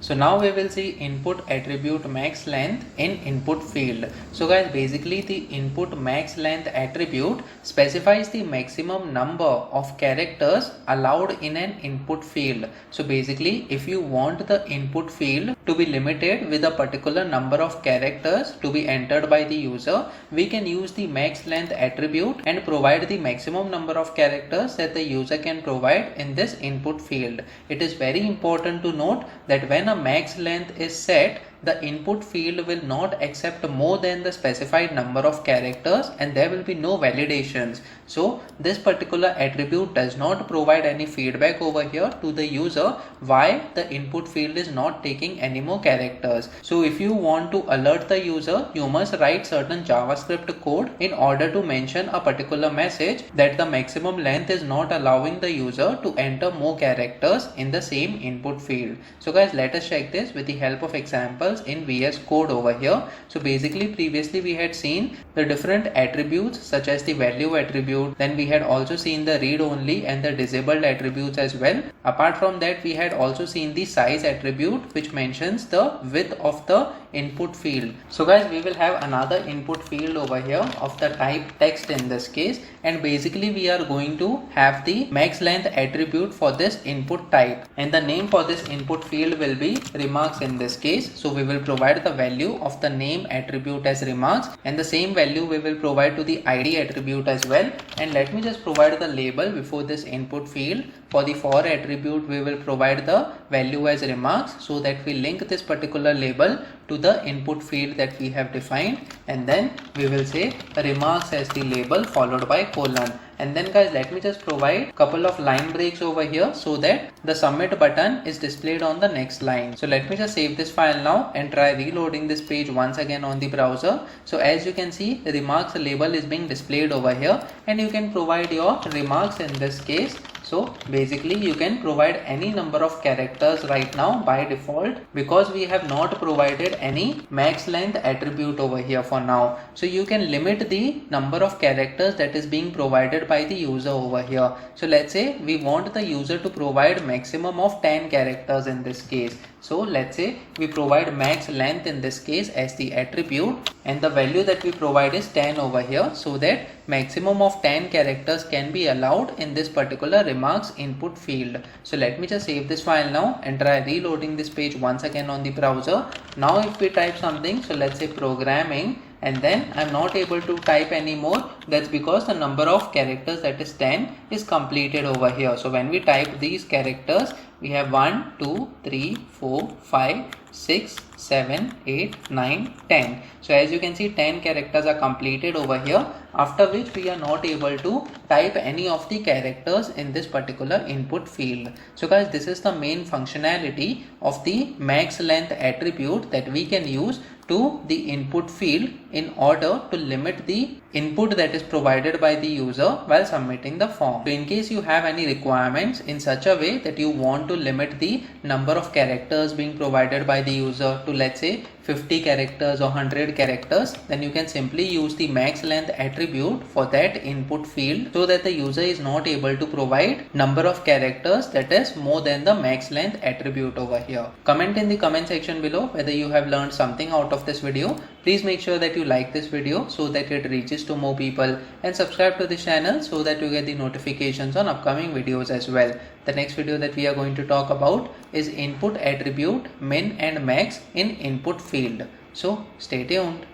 So now we will see input attribute max length in input field. So guys, basically the input max length attribute specifies the maximum number of characters allowed in an input field. So basically, if you want the input field to be limited with a particular number of characters to be entered by the user, we can use the max length attribute and provide the maximum number of characters that the user can provide in this input field. It is very important to note that when a max length is set, the input field will not accept more than the specified number of characters and there will be no validations. So this particular attribute does not provide any feedback over here to the user why the input field is not taking any more characters. So if you want to alert the user, you must write certain JavaScript code in order to mention a particular message that the maximum length is not allowing the user to enter more characters in the same input field. So guys, let us check this with the help of examples in VS Code over here. So basically, previously we had seen the different attributes such as the value attribute, then we had also seen the read only and the disabled attributes as well. Apart from that, we had also seen the size attribute which mentions the width of the input field. So guys, we will have another input field over here of the type text in this case, and basically we are going to have the max length attribute for this input type, and the name for this input field will be remarks in this case. So we will provide the value of the name attribute as remarks, and the same value we will provide to the ID attribute as well. And let me just provide the label before this input field. For the for attribute, we will provide the value as remarks so that we link this particular label to the input field that we have defined, and then we will say remarks as the label followed by colon. And then guys, let me just provide couple of line breaks over here so that the submit button is displayed on the next line. So let me just save this file now and try reloading this page once again on the browser. So as you can see, remarks label is being displayed over here, and you can provide your remarks in this case. So basically you can provide any number of characters right now by default, because we have not provided any max length attribute over here for now. So you can limit the number of characters that is being provided by the user over here. So let's say we want the user to provide maximum of 10 characters in this case. So let's say we provide max length in this case as the attribute, and the value that we provide is 10 over here, so that maximum of 10 characters can be allowed in this particular remarks input field. So let me just save this file now and try reloading this page once again on the browser. Now if we type something, so let's say programming, and then I'm not able to type anymore. That's because the number of characters, that is 10, is completed over here. So when we type these characters, we have 1, 2, 3, 4, 5, 6, 7, 8, 9, 10. So as you can see, 10 characters are completed over here, after which we are not able to type any of the characters in this particular input field. So guys, this is the main functionality of the max length attribute that we can use to the input field in order to limit the input that is provided by the user while submitting the form. So in case you have any requirements in such a way that you want to limit the number of characters being provided by the user to, let's say, 50 characters or 100 characters, then you can simply use the max length attribute for that input field, so that the user is not able to provide number of characters that is more than the max length attribute over here. Comment in the comment section below whether you have learned something out of this video. Please make sure that you like this video so that it reaches to more people, and subscribe to this channel so that you get the notifications on upcoming videos as well. The next video that we are going to talk about is input attribute min and max in input field. So stay tuned.